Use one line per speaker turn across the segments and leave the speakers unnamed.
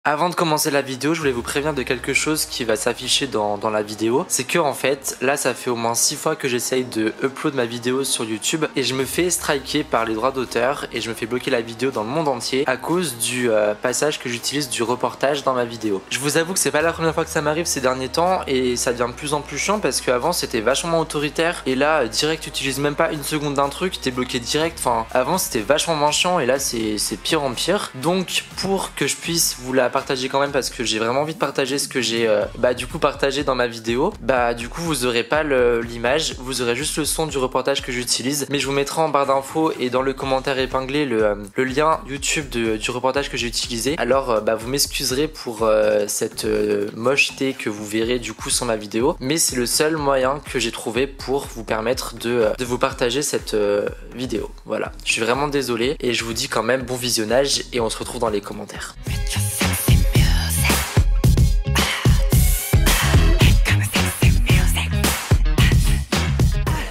Avant de commencer la vidéo, je voulais vous prévenir de quelque chose qui va s'afficher dans la vidéo. C'est que en fait, là ça fait au moins 6 fois que j'essaye de upload ma vidéo sur YouTube et je me fais striker par les droits d'auteur et je me fais bloquer la vidéo dans le monde entier à cause du passage que j'utilise du reportage dans ma vidéo. Je vous avoue que c'est pas la première fois que ça m'arrive ces derniers temps et ça devient de plus en plus chiant parce qu'avant c'était vachement autoritaire et là direct tu utilises même pas une seconde d'un truc, t'es bloqué direct. Enfin avant c'était vachement moins chiant et là c'est pire en pire. Donc pour que je puisse vous la partager quand même parce que j'ai vraiment envie de partager ce que j'ai du coup partagé dans ma vidéo, du coup vous aurez pas l'image, vous aurez juste le son du reportage que j'utilise, mais je vous mettrai en barre d'infos et dans le commentaire épinglé le lien YouTube du reportage que j'ai utilisé. Alors vous m'excuserez pour cette mocheté que vous verrez du coup sur ma vidéo, mais c'est le seul moyen que j'ai trouvé pour vous permettre de vous partager cette vidéo. Voilà, je suis vraiment désolé et je vous dis quand même bon visionnage et on se retrouve dans les commentaires.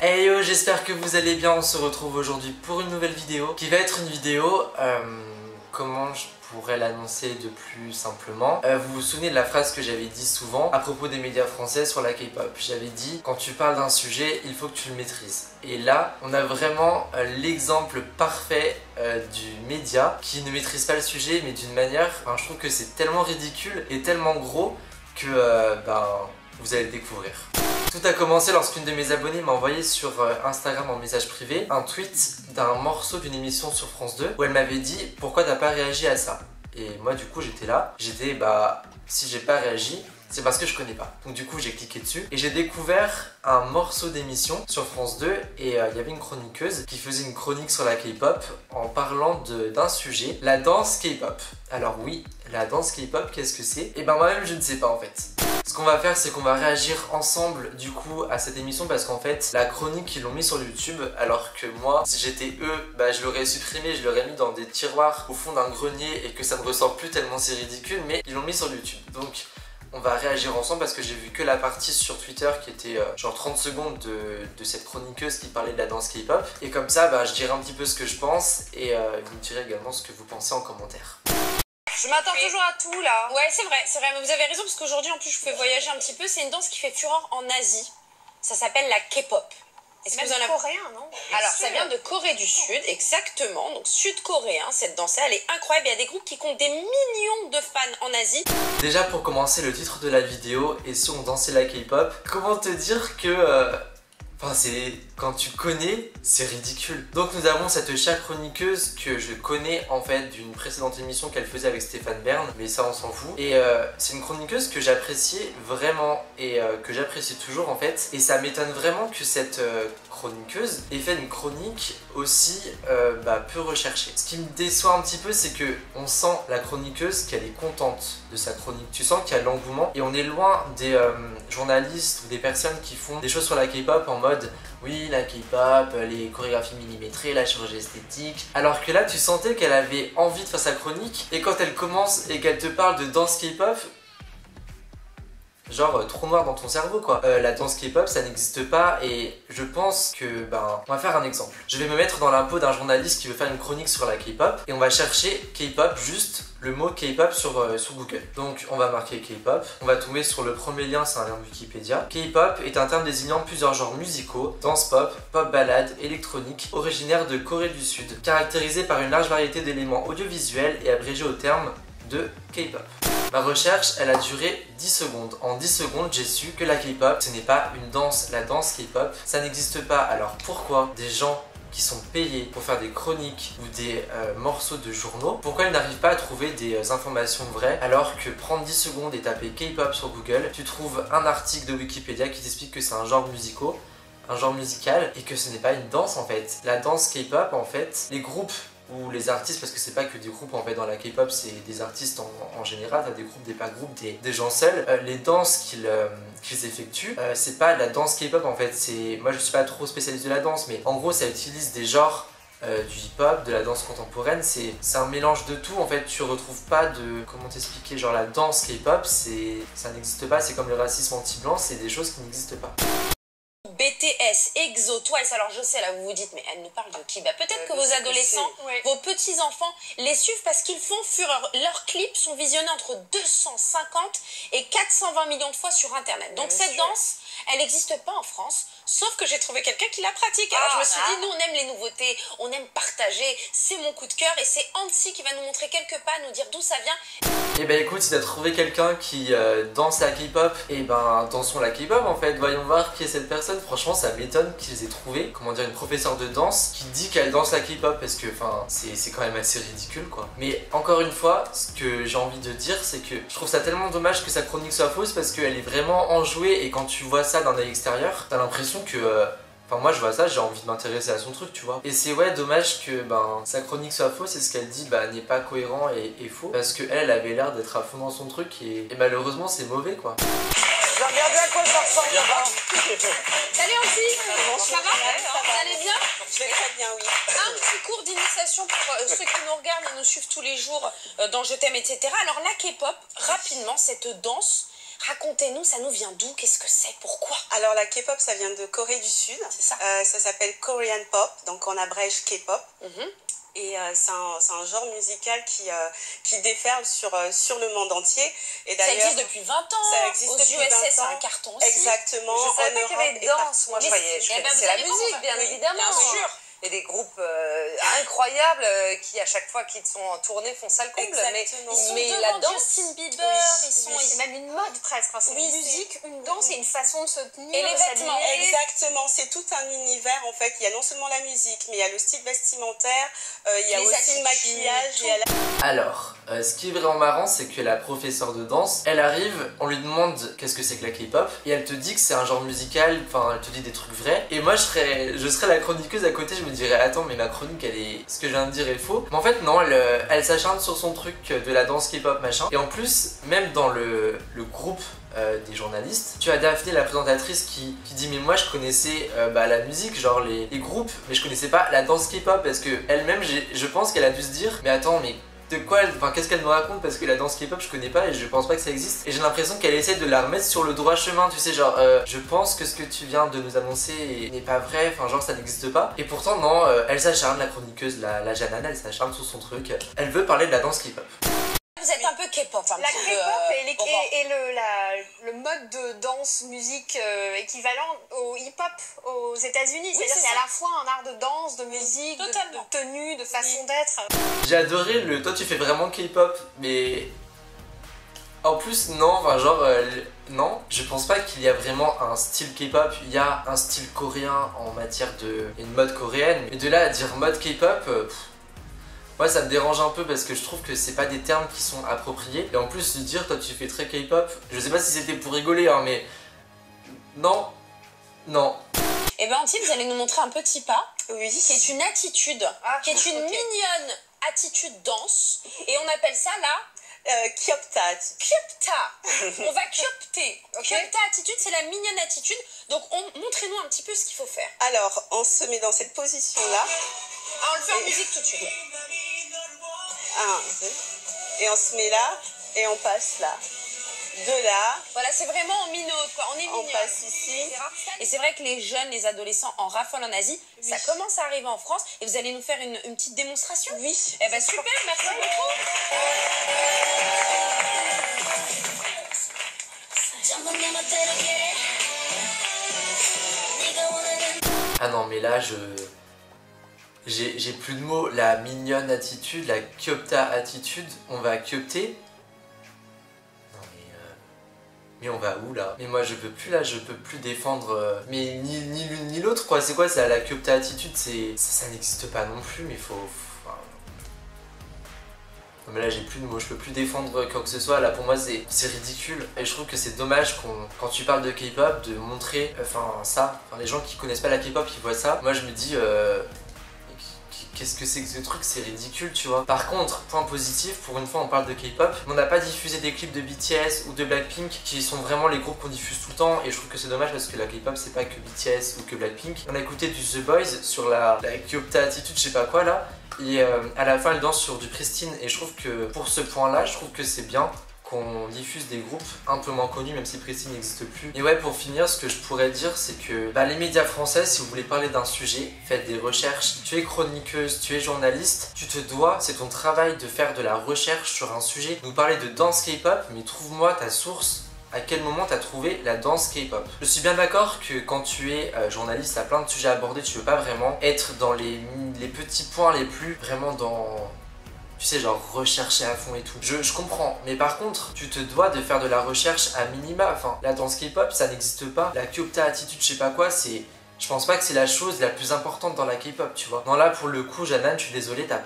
Hey yo, j'espère que vous allez bien, on se retrouve aujourd'hui pour une nouvelle vidéo qui va être une vidéo, comment je pourrais l'annoncer de plus simplement. Vous vous souvenez de la phrase que j'avais dit souvent à propos des médias français sur la K-pop. J'avais dit, quand tu parles d'un sujet, il faut que tu le maîtrises. Et là, on a vraiment l'exemple parfait du média qui ne maîtrise pas le sujet, mais d'une manière, je trouve que c'est tellement ridicule et tellement gros que vous allez le découvrir. Tout a commencé lorsqu'une de mes abonnées m'a envoyé sur Instagram en message privé un tweet d'un morceau d'une émission sur France 2 où elle m'avait dit « Pourquoi t'as pas réagi à ça ?» Et moi du coup j'étais là, j'étais si j'ai pas réagi, c'est parce que je connais pas. Donc du coup j'ai cliqué dessus et j'ai découvert un morceau d'émission sur France 2 et il y avait une chroniqueuse qui faisait une chronique sur la K-pop en parlant d'un sujet, la danse K-pop. Alors oui, la danse K-pop, qu'est-ce que c'est? Et moi-même je ne sais pas en fait. Ce qu'on va faire, c'est qu'on va réagir ensemble du coup à cette émission parce qu'en fait la chronique ils l'ont mis sur YouTube alors que moi si j'étais eux je l'aurais supprimé, je l'aurais mis dans des tiroirs au fond d'un grenier et que ça ne ressort plus tellement c'est ridicule, mais ils l'ont mis sur YouTube. Donc on va réagir ensemble parce que j'ai vu que la partie sur Twitter qui était genre 30 secondes de cette chroniqueuse qui parlait de la danse K-pop. Et comme ça je dirai un petit peu ce que je pense et vous me direz également ce que vous pensez en commentaire.
Je m'attends toujours à tout là.
Ouais, c'est vrai, mais vous avez raison parce qu'aujourd'hui en plus je fais voyager un petit peu. C'est une danse qui fait fureur en Asie. Ça s'appelle la K-pop.
Est-ce que vous en avez coréen, non?
Alors ça vient de Corée du Sud, exactement. Donc sud-coréen, cette danse elle est incroyable. Il y a des groupes qui comptent des millions de fans en Asie.
Déjà pour commencer, le titre de la vidéo est si on dansait la K-pop. Comment te dire que c'est quand tu connais, c'est ridicule. Donc nous avons cette chère chroniqueuse que je connais en fait d'une précédente émission qu'elle faisait avec Stéphane Bern, mais ça on s'en fout. Et c'est une chroniqueuse que j'appréciais vraiment et que j'apprécie toujours en fait. Et ça m'étonne vraiment que cette chroniqueuse ait fait une chronique aussi peu recherchée. Ce qui me déçoit un petit peu, c'est que on sent la chroniqueuse qu'elle est contente de sa chronique. Tu sens qu'il y a de l'engouement et on est loin des journalistes ou des personnes qui font des choses sur la K-pop en mode oui la K-pop, les chorégraphies millimétrées, la chirurgie esthétique. Alors que là tu sentais qu'elle avait envie de faire sa chronique et quand elle commence et qu'elle te parle de danse K-pop, genre trou noir dans ton cerveau quoi. La danse K-pop ça n'existe pas et je pense que on va faire un exemple. Je vais me mettre dans la peau d'un journaliste qui veut faire une chronique sur la K-pop et on va chercher K-pop, juste le mot K-pop sur Google. Donc on va marquer K-pop, on va tomber sur le premier lien, c'est un lien Wikipédia. K-pop est un terme désignant plusieurs genres musicaux, danse pop, pop ballade, électronique, originaire de Corée du Sud, caractérisé par une large variété d'éléments audiovisuels et abrégé au terme de K-pop. Ma recherche, elle a duré 10 secondes. En 10 secondes, j'ai su que la K-pop, ce n'est pas une danse. La danse K-pop, ça n'existe pas. Alors pourquoi des gens qui sont payés pour faire des chroniques ou des morceaux de journaux, pourquoi ils n'arrivent pas à trouver des informations vraies alors que prendre 10 secondes et taper K-pop sur Google, tu trouves un article de Wikipédia qui t'explique que c'est un genre musical et que ce n'est pas une danse en fait. La danse K-pop en fait, les groupes ou les artistes, parce que c'est pas que des groupes en fait dans la K-pop, c'est des artistes en général, t'as des groupes, des pas groupes, des gens seuls. Les danses qu'ils effectuent, c'est pas de la danse K-pop en fait, moi je suis pas trop spécialiste de la danse, mais en gros ça utilise des genres du hip-hop, de la danse contemporaine, c'est un mélange de tout en fait, tu retrouves pas de, comment t'expliquer, genre la danse K-pop, ça n'existe pas, c'est comme le racisme anti-blanc, c'est des choses qui n'existent pas.
BTS, EXO, Twice. Alors je sais, là vous vous dites, mais elle nous parle de qui? Bah peut-être que vos adolescents, vos petits-enfants les suivent parce qu'ils font fureur. Leurs clips sont visionnés entre 250 et 420 millions de fois sur internet. Donc cette danse, elle n'existe pas en France, sauf que j'ai trouvé quelqu'un qui la pratique. Alors je me suis dit, nous on aime les nouveautés, on aime partager, c'est mon coup de cœur et c'est Anti qui va nous montrer quelques pas, nous dire d'où ça vient.
Et bah écoute, si t'as trouvé quelqu'un qui danse la K-pop, et ben dansons la K-pop en fait, voyons voir qui est cette personne. Franchement ça m'étonne qu'ils aient trouvé, comment dire, une professeure de danse qui dit qu'elle danse la K-pop parce que enfin c'est quand même assez ridicule quoi. Mais encore une fois, ce que j'ai envie de dire c'est que je trouve ça tellement dommage que sa chronique soit fausse parce qu'elle est vraiment enjouée et quand tu vois ça d'un œil extérieur, t'as l'impression que... Enfin moi je vois ça, j'ai envie de m'intéresser à son truc tu vois. Et c'est ouais dommage que sa chronique soit fausse et ce qu'elle dit n'est pas cohérent et faux. Parce qu'elle avait l'air d'être à fond dans son truc et malheureusement c'est mauvais quoi.
Je vais regarder à quoi ça ressemble là-bas.
Salut Anti, ça va? Vous allez bien?
Je vais très bien, oui.
Un petit cours d'initiation pour ceux qui nous regardent et nous suivent tous les jours dans Je t'aime, etc. Alors la K-pop, rapidement, cette danse, racontez-nous, ça nous vient d'où? Qu'est-ce que c'est? Pourquoi?
Alors la K-pop, ça vient de Corée du Sud.
C'est ça.
Ça s'appelle Korean Pop, donc on abrège K-pop. Et c'est un genre musical qui déferle sur le monde entier. Et
ça existe depuis 20 ans.
Ça existe
aux
depuis
USA,
20 ans.
c'est un carton aussi.
Exactement.
Je savais pas qu'il y avait de danse. Moi, je croyais. C'est la musique, bien évidemment.
Bien sûr.
Et des groupes incroyables qui, à chaque fois qu'ils sont en tournée, font ça le comble.
Exactement.
Mais la danse, Justin Bieber,
c'est même une mode presque. Enfin, c'est une musique, une danse et une façon de se tenir.
Et les vêtements.
Exactement, c'est tout un univers en fait. Il y a non seulement la musique, mais il y a le style vestimentaire, il y a aussi le maquillage.
Alors, ce qui est vraiment marrant, c'est que la professeure de danse, elle arrive, on lui demande qu'est-ce que c'est que la K-pop, et elle te dit que c'est un genre musical, enfin elle te dit des trucs vrais, et moi je serais la chroniqueuse à côté, je me dirais attends mais ma chronique ce que je viens de dire est faux. Mais en fait non, elle s'acharne sur son truc de la danse K-pop machin, et en plus, même dans le groupe des journalistes, tu as Daphné la présentatrice qui dit mais moi je connaissais la musique, genre les groupes, mais je connaissais pas la danse K-pop parce que elle-même je pense qu'elle a dû se dire mais attends mais de quoi qu'est-ce qu'elle nous raconte parce que la danse K-pop je connais pas et je pense pas que ça existe, et j'ai l'impression qu'elle essaie de la remettre sur le droit chemin, tu sais genre je pense que ce que tu viens de nous annoncer n'est pas vrai, enfin genre ça n'existe pas, et pourtant non, elle s'acharne, la chroniqueuse, la Jeannane, elle s'acharne sur son truc, elle veut parler de la danse K-pop.
Vous êtes un peu K-pop, un
La
petit peu.
K-pop et le mode de danse, musique équivalent au hip-hop aux États-Unis. C'est-à-dire
c'est
c'est à
ça.
la fois un art de danse, de musique, de tenue, de façon d'être.
J'ai adoré toi tu fais vraiment K-pop, mais en plus non, enfin genre non, je pense pas qu'il y a vraiment un style K-pop, il y a un style coréen en matière de une mode coréenne, et de là à dire mode K-pop, moi ça me dérange un peu parce que je trouve que c'est pas des termes qui sont appropriés, et en plus de dire toi tu fais très K-pop, je sais pas si c'était pour rigoler hein, mais non.
Et ben Anti, vous allez nous montrer un petit pas,
Oui.
qui est une attitude, qui est une mignonne attitude danse, et on appelle ça la
Kyopta.
Kyopta. On va kyopter. Kyopta attitude, c'est la mignonne attitude. Donc montrez-nous un petit peu ce qu'il faut faire.
Alors, on se met dans cette position-là.
Ah, on le fait en musique tout de suite.
1, 2. Et on se met là et on passe là. De là,
Voilà, c'est vraiment en minaude, quoi. On est
on
mignonne.
passe ici.
Et c'est vrai que les jeunes, les adolescents en raffolent en Asie. Ça commence à arriver en France. Et vous allez nous faire une petite démonstration?
Oui.
Eh ben super, merci beaucoup.
Ah non mais là j'ai plus de mots, la mignonne attitude, la Kyopta attitude, on va Kyopter. Non mais on va où là? Mais moi je peux plus là, je peux plus défendre mais ni l'une ni l'autre quoi, c'est quoi ça, la Kyopta attitude, ça n'existe pas non plus, mais faut enfin... Non mais là j'ai plus de mots, je peux plus défendre quoi que ce soit, là pour moi c'est ridicule, et je trouve que c'est dommage quand tu parles de K-pop de montrer ça, les gens qui connaissent pas la K-pop qui voient ça, moi je me dis qu'est-ce que c'est que ce truc, c'est ridicule tu vois. Par contre, point positif, pour une fois on parle de K-pop, on n'a pas diffusé des clips de BTS ou de Blackpink qui sont vraiment les groupes qu'on diffuse tout le temps, et je trouve que c'est dommage parce que la K-pop c'est pas que BTS ou que Blackpink. On a écouté du The Boys sur la Kyopta attitude, je sais pas quoi là, et à la fin elle danse sur du Pristine, et je trouve que pour ce point là, je trouve que c'est bien qu'on diffuse des groupes un peu moins connus, même si Précis n'existe plus. Et ouais, pour finir, ce que je pourrais dire, c'est que les médias français, si vous voulez parler d'un sujet, faites des recherches. Tu es chroniqueuse, tu es journaliste, tu te dois, c'est ton travail de faire de la recherche sur un sujet. Nous parler de danse K-pop, mais trouve-moi ta source. À quel moment tu as trouvé la danse K-pop? Je suis bien d'accord que quand tu es journaliste, tu as plein de sujets à aborder, tu veux pas vraiment être dans les petits points les plus vraiment dans... Tu sais, genre rechercher à fond et tout. Je comprends, mais par contre, tu te dois de faire de la recherche à minima. Enfin, la danse K-pop, ça n'existe pas. La Kyopta attitude, je sais pas quoi, c'est... Je pense pas que c'est la chose la plus importante dans la K-pop, tu vois. Non, là, pour le coup, Jeanne, je suis désolée, ta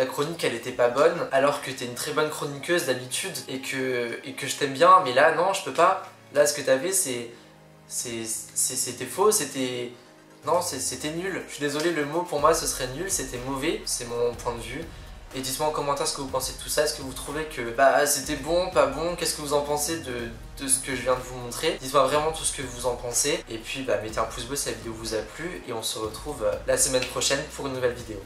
chronique, elle était pas bonne, alors que t'es une très bonne chroniqueuse d'habitude, et que je t'aime bien, mais là, non, je peux pas. Là, ce que t'avais, c'était faux, c'était... Non, c'était nul. Je suis désolée, le mot, pour moi, ce serait nul, c'était mauvais, c'est mon point de vue. Et dites-moi en commentaire ce que vous pensez de tout ça. Est-ce que vous trouvez que c'était bon, pas bon? Qu'est-ce que vous en pensez de ce que je viens de vous montrer? Dites-moi vraiment tout ce que vous en pensez. Et puis mettez un pouce bleu si la vidéo vous a plu. Et on se retrouve la semaine prochaine pour une nouvelle vidéo.